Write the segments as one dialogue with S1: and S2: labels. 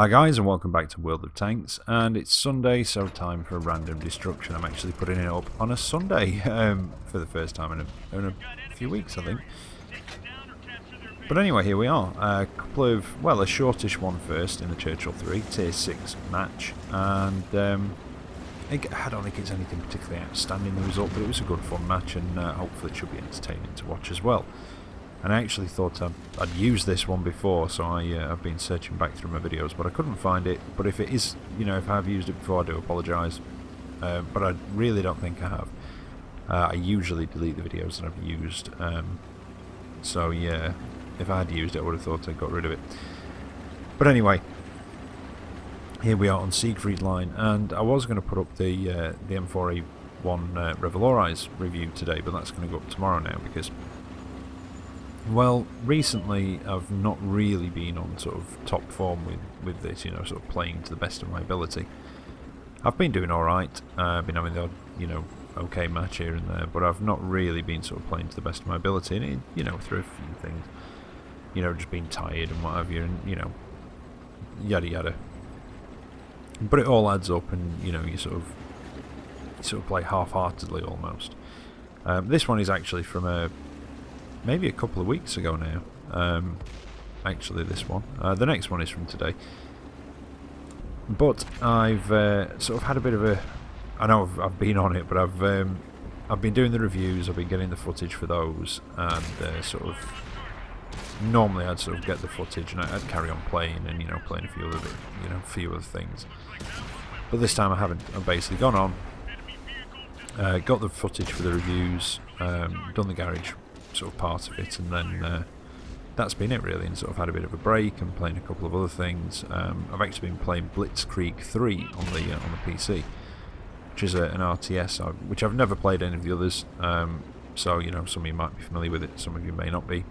S1: Hi guys, and welcome back to World of Tanks, and it's Sunday, so time for a random destruction. I'm actually putting it up on a Sunday for the first time in a few weeks, I think. But anyway, here we are. A couple of, well, a shortish one first in the Churchill III, tier 6 match, and I don't think it's anything particularly outstanding, the result, but it was a good fun match, and hopefully it should be entertaining to watch as well. And I actually thought I'd used this one before, so I've been searching back through my videos, but I couldn't find it. But if it is, you know, if I have used it before, I do apologise. But I really don't think I have. I usually delete the videos that I've used. So yeah, if I had used it, I would have thought I got rid of it. But anyway, here we are on Siegfried Line, and I was going to put up the M4A1 Revolorize review today, but that's going to go up tomorrow now because, well, recently I've not really been on sort of top form with this, you know, sort of playing to the best of my ability. I've been doing alright, I've been having the odd, you know, okay match here and there, but I've not really been sort of playing to the best of my ability, and it, you know, through a few things, you know, just being tired and what have you, and, you know, yada yada. But it all adds up, and, you know, you sort of play half-heartedly almost. This one is actually from maybe a couple of weeks ago now, actually this one. The next one is from today. But I've sort of had a bit of a... I know I've been on it, but I've been doing the reviews, I've been getting the footage for those, and sort of... Normally I'd sort of get the footage and I'd carry on playing and, you know, playing a few other bit, you know, few other things. But this time I haven't. I've basically gone on, got the footage for the reviews, done the garage sort of part of it, and then that's been it really, and sort of had a bit of a break and playing a couple of other things. I've actually been playing Blitzkrieg 3 on the PC, which is an RTS, which I've never played any of the others, so, you know, some of you might be familiar with it, some of you may not be,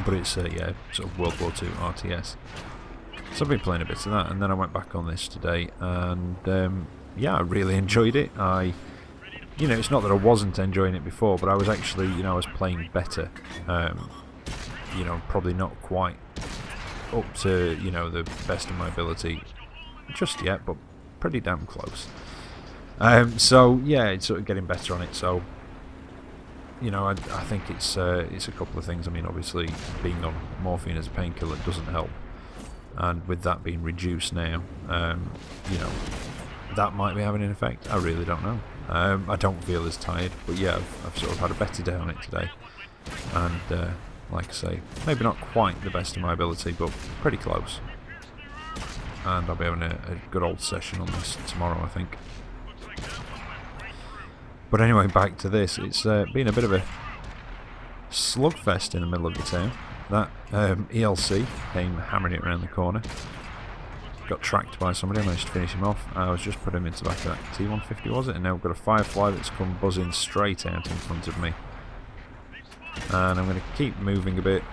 S1: but it's yeah, sort of World War II RTS. So I've been playing a bit of that, and then I went back on this today, and yeah, I really enjoyed it. You know, it's not that I wasn't enjoying it before, but I was actually, you know, I was playing better. You know, probably not quite up to, you know, the best of my ability just yet, but pretty damn close. So yeah, it's sort of getting better on it. So, you know, I think it's a couple of things. I mean, obviously, being on morphine as a painkiller doesn't help, and with that being reduced now, you know, that might be having an effect. I really don't know. I don't feel as tired, but yeah, I've sort of had a better day on it today, and like I say, maybe not quite the best of my ability, but pretty close. And I'll be having a good old session on this tomorrow, I think. But anyway, back to this. It's been a bit of a slugfest in the middle of the town. That ELC came hammering it around the corner. Got tracked by somebody, I managed to finish him off. I was just putting him into the back of that T-150, was it? And now we've got a Firefly that's come buzzing straight out in front of me. And I'm going to keep moving a bit,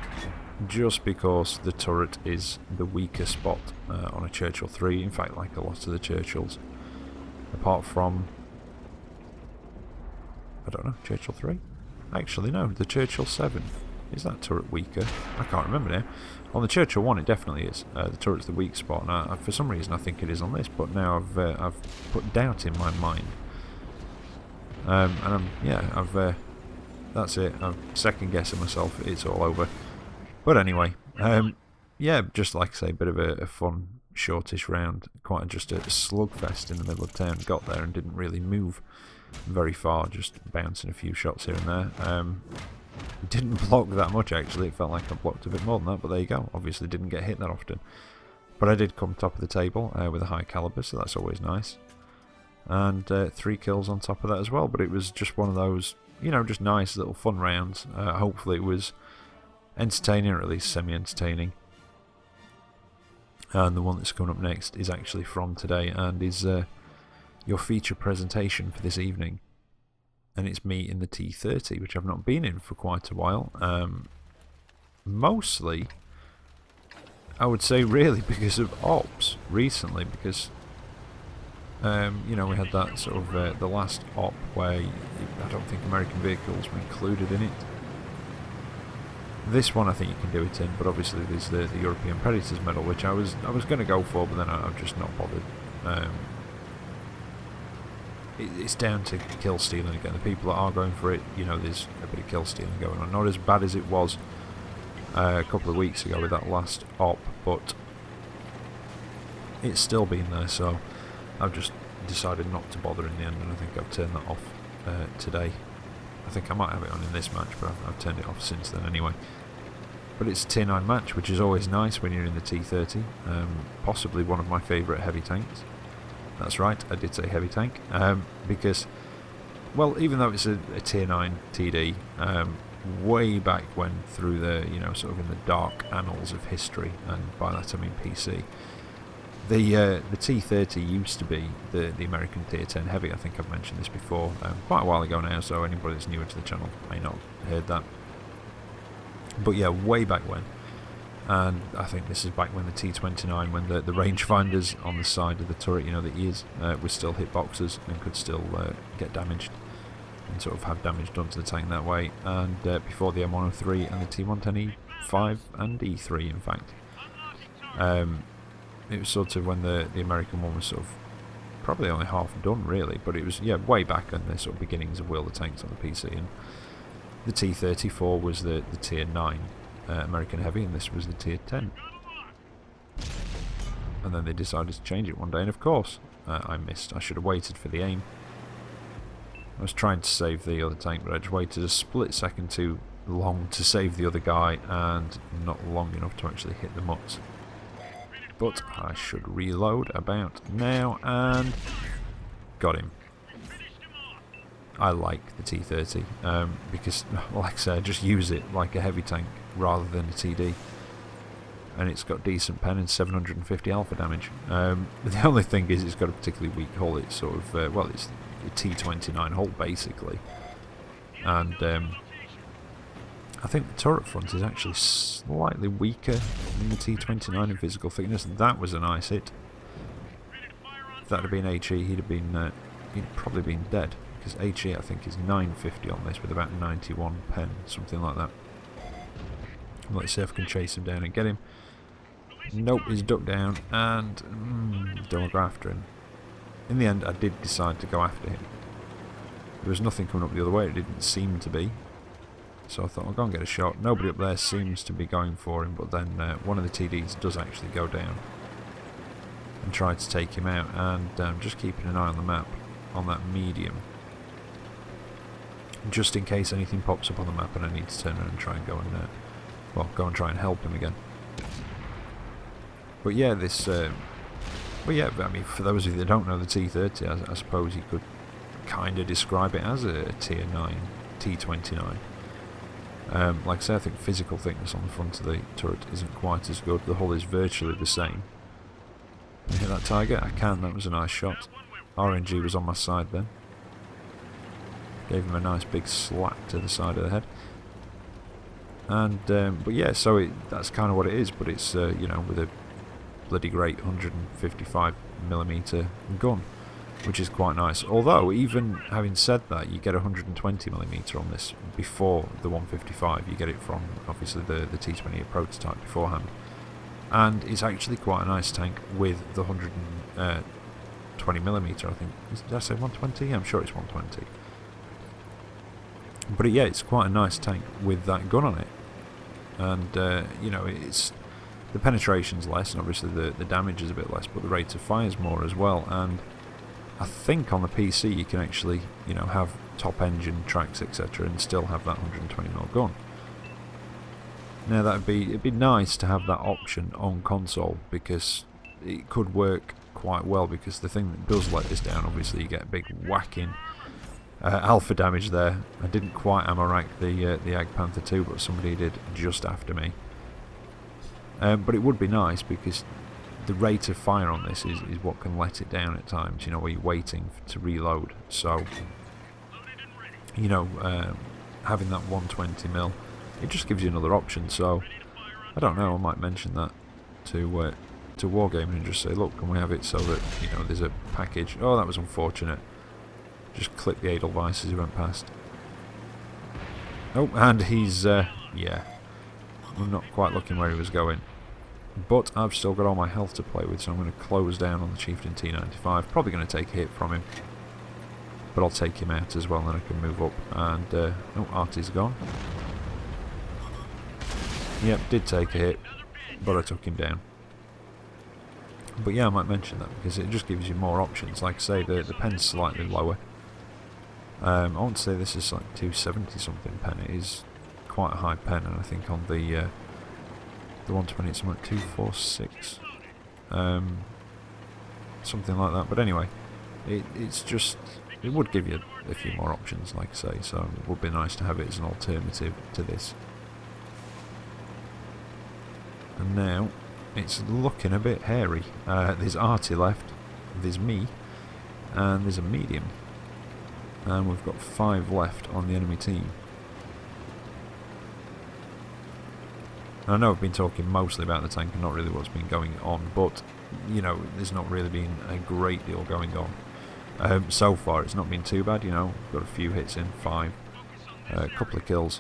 S1: just because the turret is the weaker spot on a Churchill III. In fact, like a lot of the Churchills. Apart from... I don't know, Churchill III? Actually, no, the Churchill 7. Is that turret weaker? I can't remember now. On the Churchill 1 it definitely is. The turret's the weak spot, and for some reason I think it is on this, but now I've put doubt in my mind. And that's it. I'm second guessing myself. It's all over. But anyway, yeah, just like I say, a bit of a fun, shortish round. Quite just a slugfest in the middle of town. Got there and didn't really move very far, just bouncing a few shots here and there. Didn't block that much actually, it felt like I blocked a bit more than that, but there you go. Obviously didn't get hit that often. But I did come top of the table with a high caliber, so that's always nice. And 3 kills on top of that as well, but it was just one of those, you know, just nice little fun rounds. Hopefully it was entertaining, or at least semi-entertaining. And the one that's coming up next is actually from today, and is your feature presentation for this evening. And it's me in the T30, which I've not been in for quite a while. Mostly, I would say really because of ops recently, because you know, we had that sort of the last op where I don't think American vehicles were included in it. This one I think you can do it in, but obviously there's the European Predators medal, which I was going to go for, but then I've just not bothered. It's down to kill stealing again. The people that are going for it, you know, there's a bit of kill stealing going on. Not as bad as it was a couple of weeks ago with that last op, but it's still been there, so I've just decided not to bother in the end, and I think I've turned that off today. I think I might have it on in this match, but I've turned it off since then anyway. But it's a tier 9 match, which is always nice when you're in the T30, possibly one of my favourite heavy tanks. That's right, I did say heavy tank, because, well, even though it's a tier 9 TD, way back when, through the, you know, sort of in the dark annals of history, and by that I mean PC, the T30 used to be the American tier 10 heavy. I think I've mentioned this before, quite a while ago now, so anybody that's newer to the channel may not have heard that. But yeah, way back when. And I think this is back when the T29, when the rangefinders on the side of the turret, you know, the ears, were still hitboxes and could still get damaged and sort of have damage done to the tank that way. And before the M103 and the T110E5 and E3, in fact. It was sort of when the American one was sort of probably only half done, really, but it was, yeah, way back in the sort of beginnings of Wheel of Tanks on the PC. And the T34 was the tier 9 American heavy, and this was the tier 10. And then they decided to change it one day, and of course I missed. I should have waited for the aim. I was trying to save the other tank, but I just waited a split second too long to save the other guy, and not long enough to actually hit the mutts. But I should reload about now, and got him. I like the T30 because, like I said, I just use it like a heavy tank rather than a TD, and it's got decent pen and 750 alpha damage. The only thing is it's got a particularly weak hull. It's sort of well, it's a T29 hull basically, and I think the turret front is actually slightly weaker than the T29 in physical thickness. That was a nice hit. If that had been HE, he'd probably been dead, because HE I think is 950 on this with about 91 pen, something like that. Let's see if I can chase him down and get him. Nope, he's ducked down, and don't go after him. In the end, I did decide to go after him. There was nothing coming up the other way, it didn't seem to be. So I thought I'll go and get a shot. Nobody up there seems to be going for him, but then one of the TDs does actually go down and try to take him out, and just keeping an eye on the map on that medium, just in case anything pops up on the map and I need to turn around and try and go and try and help him again. But yeah, this well, yeah, I mean, for those of you that don't know the T30, I suppose you could kind of describe it as a tier 9 T29. Like I say, I think physical thickness on the front of the turret isn't quite as good. The hull is virtually the same. Can I hit that target? I can. That was a nice shot. RNG was on my side then. Gave him a nice big slap to the side of the head. And but yeah, so that's kind of what it is. But it's you know, with a bloody great 155mm gun, which is quite nice. Although, even having said that, you get 120mm on this before the 155. You get it from, obviously, the T28 prototype beforehand. And it's actually quite a nice tank with the 120mm, I think. Did I say 120? Yeah, I'm sure it's 120. But yeah, it's quite a nice tank with that gun on it. And, you know, it's... the penetration's less, and obviously the damage is a bit less, but the rate of fire is more as well. And I think on the PC you can actually, you know, have top engine tracks, etc., and still have that 120mm gun. Now it'd be nice to have that option on console, because it could work quite well. Because the thing that does let this down, obviously, you get a big whacking alpha damage there. I didn't quite ammo rank the Ag Panther 2, but somebody did just after me. But it would be nice, because the rate of fire on this is what can let it down at times, you know, where you're waiting to reload. So, you know, having that 120mm, it just gives you another option. So, I don't know, I might mention that to Wargaming and just say, look, can we have it so that, you know, there's a package. Oh, that was unfortunate. Just clip the Edelweiss as he went past. Oh, and he's, yeah. I'm not quite looking where he was going. But I've still got all my health to play with, so I'm going to close down on the Chieftain T95. Probably going to take a hit from him. But I'll take him out as well, and then I can move up. And, oh, Artie's gone. Yep, did take a hit, but I took him down. But yeah, I might mention that, because it just gives you more options. Like I say, the pen's slightly lower. I want to say this is like 270 something pen. It is quite a high pen, and I think on the 120 it's like 246, something like that. But anyway, it's just, it would give you a few more options, like I say, so it would be nice to have it as an alternative to this. And now it's looking a bit hairy. There's Artie left, there's me, and there's a medium, and we've got 5 left on the enemy team. I know I've been talking mostly about the tank and not really what's been going on, but, you know, there's not really been a great deal going on. So far it's not been too bad, you know, got a few hits in, 5, a couple of kills.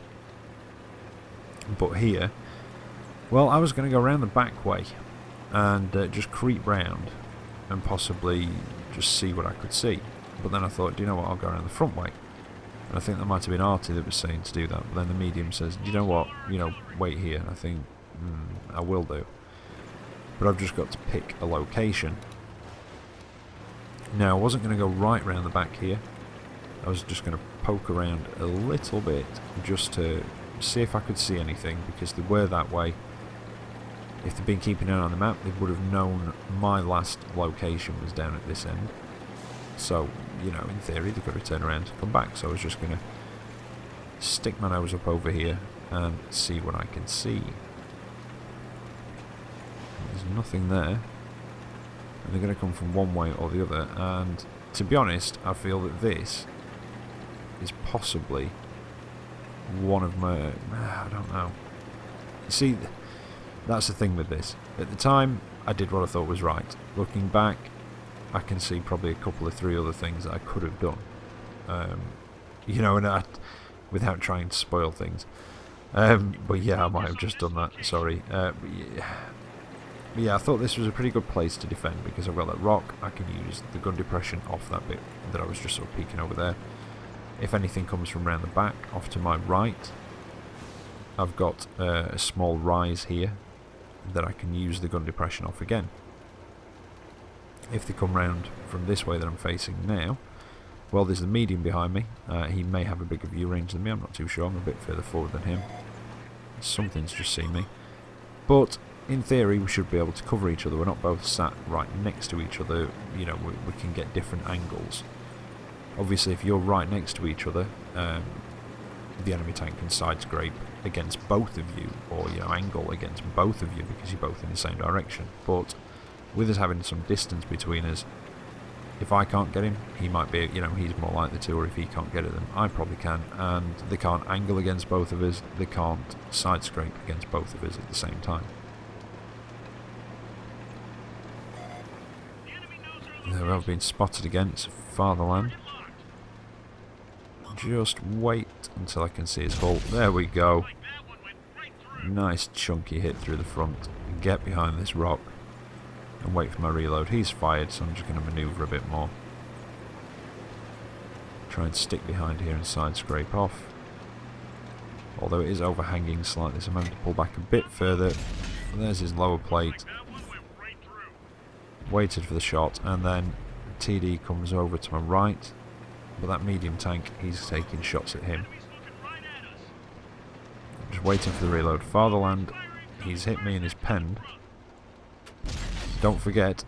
S1: But here, well, I was going to go around the back way and just creep round and possibly just see what I could see. But then I thought, do you know what, I'll go around the front way. And I think that might have been Artie that was saying to do that, but then the medium says, do you know what, you know, wait here. And I think, I will do. But I've just got to pick a location. Now, I wasn't going to go right round the back here. I was just going to poke around a little bit just to see if I could see anything, because they were that way. If they'd been keeping an eye on the map, they would have known my last location was down at this end. So, you know, in theory, they've got to turn around and come back. So I was just going to stick my nose up over here and see what I can see. There's nothing there. And they're going to come from one way or the other. And to be honest, I feel that this is possibly one of my... I don't know. You see, that's the thing with this. At the time, I did what I thought was right. Looking back, I can see probably a couple of 3 other things that I could have done. You know, and without trying to spoil things. But yeah, I might have just done that, sorry. But yeah, I thought this was a pretty good place to defend, because I've got that rock. I can use the gun depression off that bit that I was just sort of peeking over there. If anything comes from around the back, off to my right, I've got a small rise here that I can use the gun depression off again. If they come round from this way that I'm facing now, well, there's the medium behind me. He may have a bigger view range than me, I'm not too sure. I'm a bit further forward than him. Something's just seen me. But in theory, we should be able to cover each other. We're not both sat right next to each other. You know, we can get different angles. Obviously, if you're right next to each other, the enemy tank can side scrape against both of you, or, you know, angle against both of you, because you're both in the same direction. But with us having some distance between us, if I can't get him, he might be, you know, he's more likely to, or if he can't get at them, I probably can, and they can't angle against both of us, they can't side scrape against both of us at the same time. There, I've been spotted against Fatherland. Just wait until I can see his hull. There we go. Nice chunky hit through the front. Get behind this rock and wait for my reload. He's fired, so I'm just going to manoeuvre a bit more. Try and stick behind here and side scrape off. Although it is overhanging slightly, so I'm having to pull back a bit further. There's his lower plate. Waited for the shot, and then TD comes over to my right. But that medium tank, he's taking shots at him. Just waiting for the reload. Fatherland, he's hit me in his pen. Don't forget,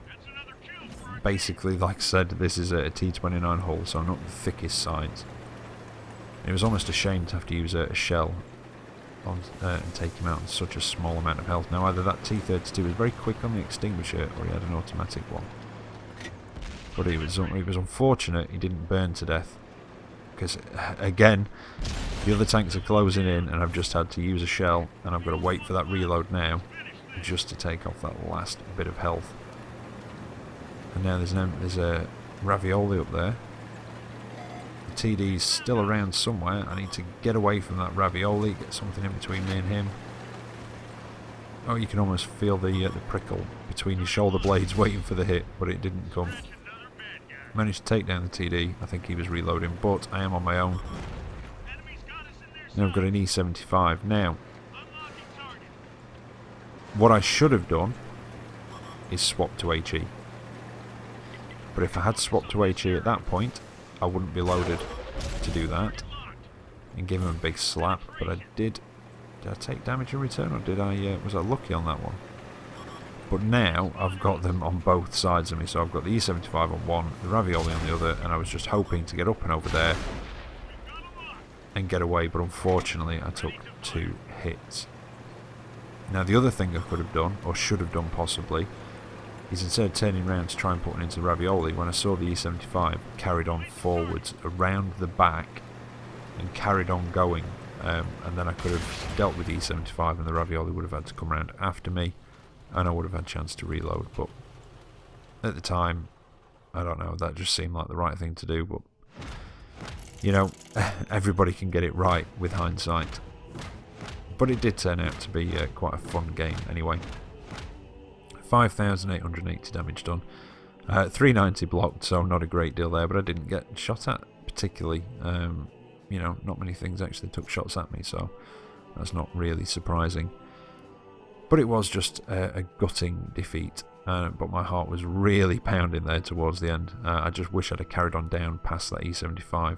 S1: basically, like I said, this is a T29 hull, so not the thickest sides. It was almost a shame to have to use a shell on, and take him out on such a small amount of health. Now, either that T32 was very quick on the extinguisher, or he had an automatic one. But he was unfortunate he didn't burn to death. Because, again, the other tanks are closing in, and I've just had to use a shell, and I've got to wait for that reload now, just to take off that last bit of health. And now there's a ravioli up there. The TD's still around somewhere. I need to get away from that ravioli, get something in between me and him. Oh, you can almost feel the prickle between your shoulder blades waiting for the hit, but it didn't come. Managed to take down the TD. I think he was reloading, but I am on my own. Now I've got an E75. Now, what I should have done is swap to HE. But if I had swapped to HE at that point, I wouldn't be loaded to do that and give him a big slap. But I did. Did I take damage in return, or did I? Was I lucky on that one? But now I've got them on both sides of me. So I've got the E75 on one, the Ravioli on the other, and I was just hoping to get up and over there and get away. But unfortunately, I took 2 hits. Now the other thing I could have done, or should have done possibly, is instead of turning around to try and put it into the Ravioli, when I saw the E75, carried on forwards around the back and carried on going, and then I could have dealt with the E75 and the Ravioli would have had to come around after me and I would have had a chance to reload. But at the time, I don't know, that just seemed like the right thing to do. But you know, everybody can get it right with hindsight. But it did turn out to be quite a fun game anyway. 5,880 damage done. 390 blocked, so not a great deal there, but I didn't get shot at particularly. You know, not many things actually took shots at me, so that's not really surprising. But it was just a gutting defeat, but my heart was really pounding there towards the end. I just wish I'd have carried on down past that E75.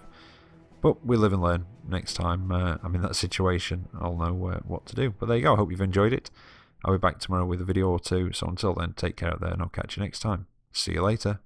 S1: But we live and learn. Next time I'm in that situation, I'll know what to do. But there you go, I hope you've enjoyed it. I'll be back tomorrow with a video or two, so until then, take care out there and I'll catch you next time. See you later.